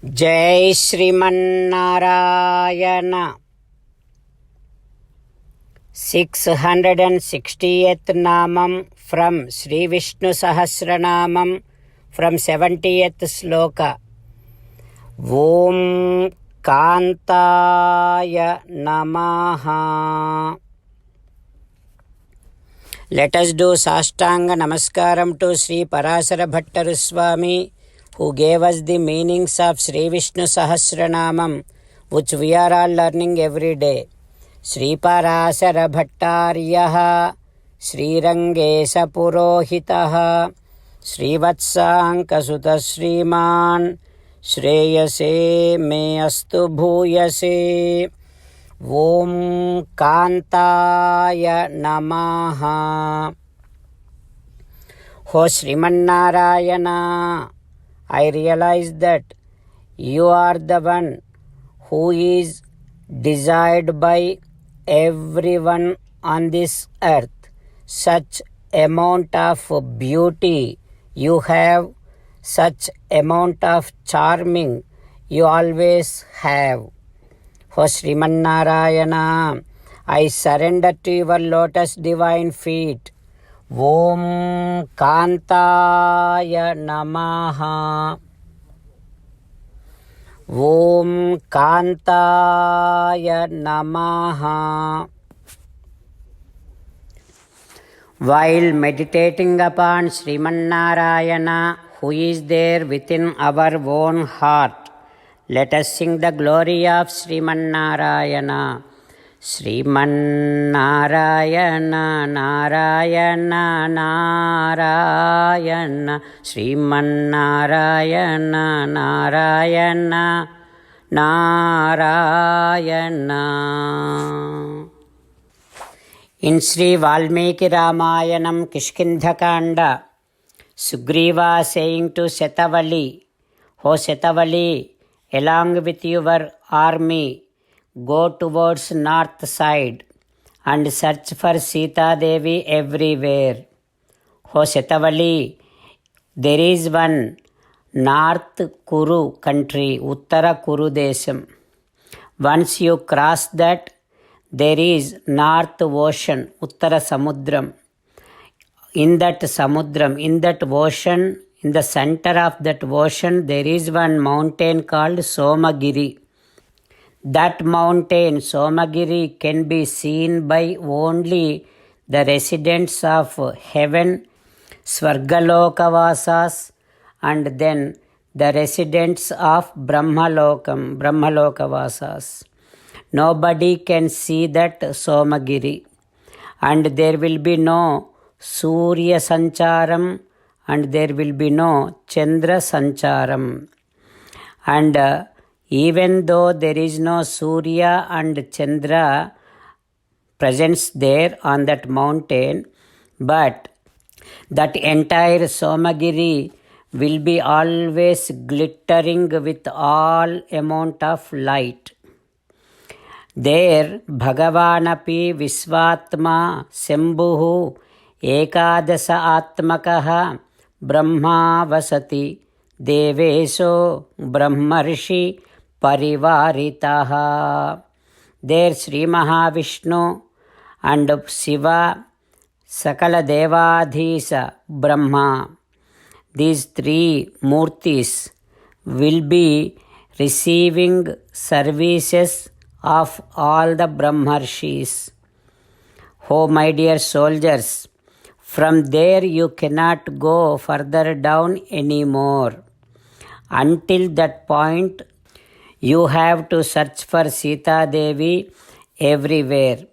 जय Sriman Narayana 660th नामम from Sri Vishnu Sahasranamam from 70th sloka. Om Kantaya Namaha. Let us do Sashtanga Namaskaram to Sri Parasara Bhattaru Swami, who gave us the meanings of Sri Vishnu Sahasranamam, which we are all learning every day. Sri Parasara Bhattaryaha, Sri Rangesa Purohitaha, Sri Vatsanka Sutta Sriman, Shreyase me astu bhuyase. Om Kantaya Namaha. Ho Srimannarayana, I realize that you are the one who is desired by everyone on this earth. Such amount of beauty you have, such amount of charming you always have. O Srimannarayana, I surrender to your lotus divine feet. Om Kantaya Namaha. Om Kantaya Namaha. While meditating upon Srimannarayana, who is there within our own heart, let us sing the glory of Srimannarayana. Srimannarayana, Narayana, Narayana. Srimannarayana, Narayana, Narayana. In Sri Valmiki Ramayanam Kishkindhakanda, Sugriva saying to Setavali, O Setavali, along with your army, go towards north side and search for Sita Devi everywhere. O Setavali, there is one North Kuru country, Uttara Kuru Desam. Once you cross that, there is North Ocean, Uttara Samudram. In that Samudram, in that ocean, in the center of that ocean, there is one mountain called Somagiri. That mountain, Somagiri, can be seen by only the residents of heaven, Svargalokavasas, and then the residents of Brahmalokavasas. Nobody can see that Somagiri. And there will be no Surya Sancharam, and there will be no Chandra Sancharam. And even though there is no Surya and Chandra presence there on that mountain, but that entire Somagiri will be always glittering with all amount of light. There Bhagavanapi Visvatma Sembhuhu Ekadasa Atmakaha Brahma Vasati Devesho Brahmarshi Parivaritaha. There Sri Mahavishnu and Shiva Sakala Devadhisa Brahma, these three Murtis will be receiving services of all the Brahmarshis. Oh my dear soldiers, from there you cannot go further down anymore. Until that point, you have to search for Sita Devi everywhere.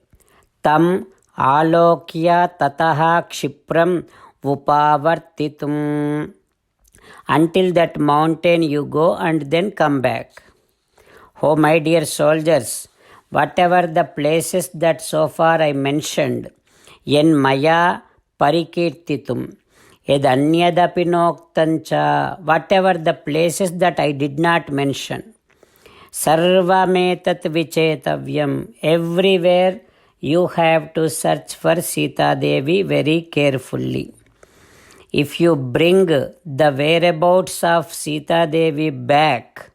Tam alokya tataha kshipram upavartitum. Until that mountain you go and then come back. Oh my dear soldiers, whatever the places that so far I mentioned, yen maya parikirtitum, ed anyadapi noktancha, whatever the places that I did not mention, sarvametat vicetavyam, everywhere you have to search for Sita Devi very carefully. If you bring the whereabouts of Sita Devi back,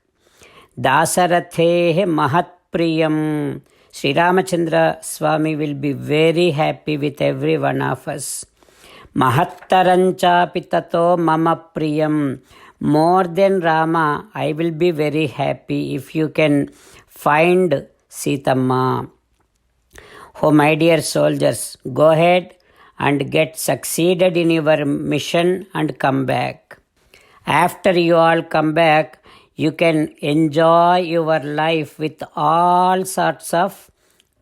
Dasarathe Mahatpriyam. Sri Ramachandra Swami will be very happy with every one of us. Mahattarancha pitato mama priyam. More than Rama, I will be very happy if you can find Sitamma. Oh, my dear soldiers, go ahead and get succeeded in your mission and come back. After you all come back, you can enjoy your life with all sorts of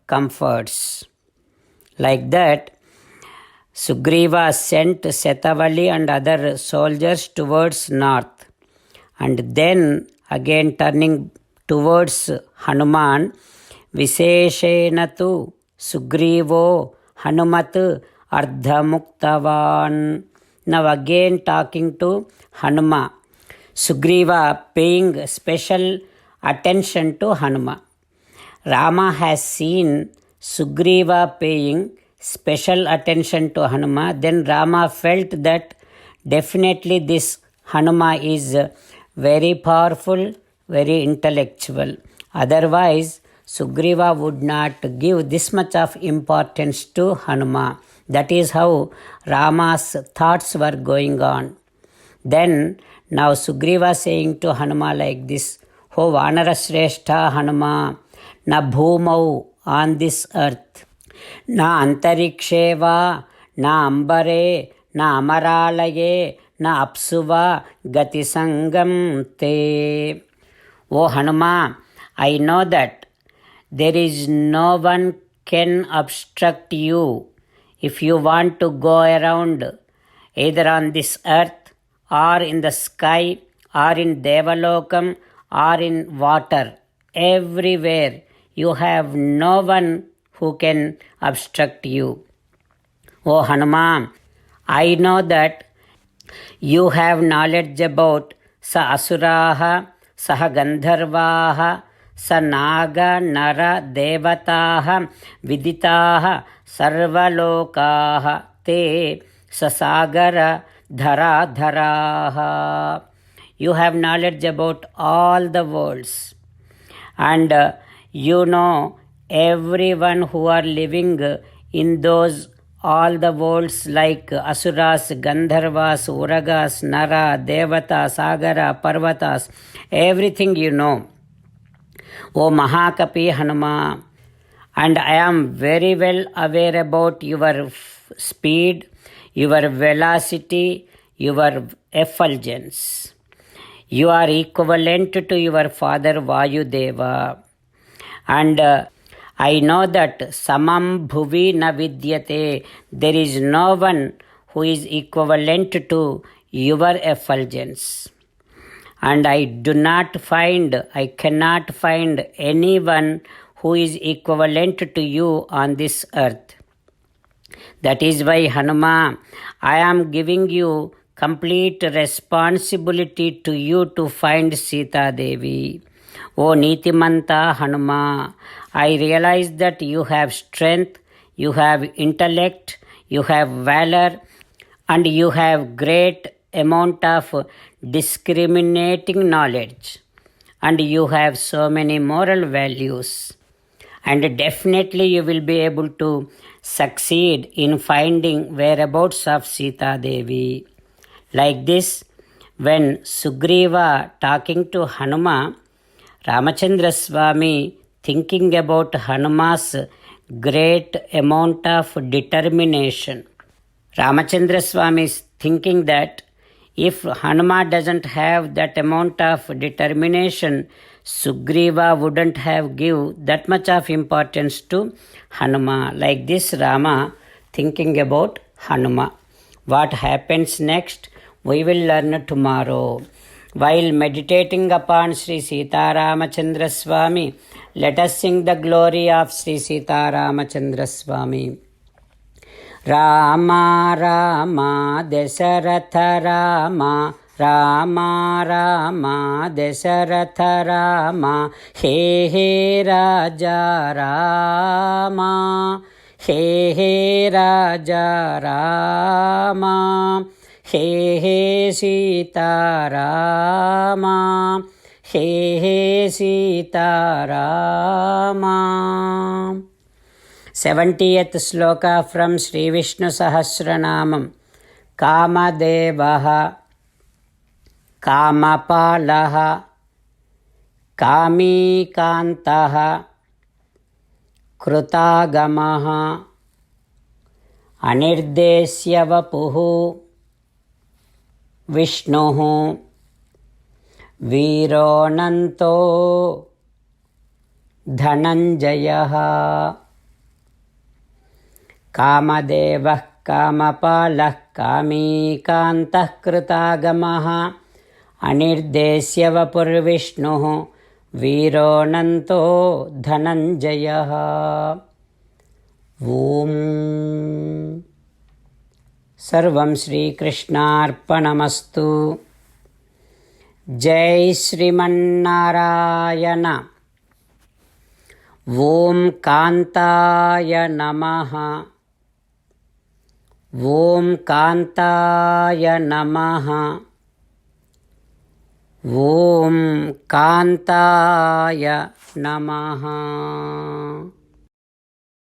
comforts. Like that, Sugriva sent Setavali and other soldiers towards north, and then again turning towards Hanuman, Visheshena tu Sugrivo Hanumat Ardhamuktavan. Now again talking to Hanuma. Sugriva paying special attention to Hanuma. Rama has seen Sugriva paying special attention to Hanuma. Then Rama felt that definitely this Hanuma is very powerful, very intellectual. Otherwise, Sugriva would not give this much of importance to Hanuma. That is how Rama's thoughts were going on. Then now Sugriva saying to Hanuma like this, "O Vanarashrestha Hanuma, na bhumau on this earth, na antariksheva, na ambare, na amaralaye, na apsuva gati sangam te." O Hanuma, I know that there is no one can obstruct you if you want to go around either on this earth or in the sky or in Devalokam or in water. Everywhere you have no one who can obstruct you. O Hanuman, I know that you have knowledge about sa asuraha, saha gandharvaha, sa naga nara devataha viditaha sarvalokaha te sasagara dhara dharaha. You have knowledge about all the worlds, and you know everyone who are living in those all the worlds like asuras, gandharvas, uragas, nara, devata, sagara, parvatas, everything you know. O Mahakapi Hanuma, and I am very well aware about your speed, your velocity, your effulgence. You are equivalent to your father Vayudeva. And I know that samam bhuvi na vidyate, there is no one who is equivalent to your effulgence. And I cannot find anyone who is equivalent to you on this earth. That is why, Hanuma, I am giving you complete responsibility to you to find Sita Devi. O Nitimanta Hanuma, I realize that you have strength, you have intellect, you have valor, and you have great amount of discriminating knowledge, and you have so many moral values, and definitely you will be able to succeed in finding whereabouts of Sita Devi. Like this, when Sugriva talking to Hanuma, Ramachandra Swami thinking about Hanuma's great amount of determination. Ramachandra Swami is thinking that if Hanuma doesn't have that amount of determination, Sugriva wouldn't have give that much of importance to Hanuma. Like this, Rama thinking about Hanuma. What happens next, we will learn tomorrow. While meditating upon Sri Sita Ramachandra Swami, let us sing the glory of Sri Sita Ramachandra Swami. Rama Rama Dasaratha Rama, Rama Rama Dasaratha Rama, He He Raja Rama, He He Raja Rama, He He Sita Rama, he he Sitarama. 70th shloka from Shri Vishnu Sahasranamam. कामदेवः कामपालः कामीकान्तः कृतागमः अनिर्देश्यवपुः विष्णुः वीरोऽनन्तो धनञ्जयः. कामदेवः कामपालः कामीकान्तः कृतागमः अनिर्देश्यवपुर्विष्णुः वीरोऽनन्तो धनञ्जयः. ॐ सर्वं श्रीकृष्णार्पणमस्तु. जय श्रीमन्नारायण. ॐ कान्ताय नमः. ॐ कान्ताय नमः. ॐ कान्ताय नमः.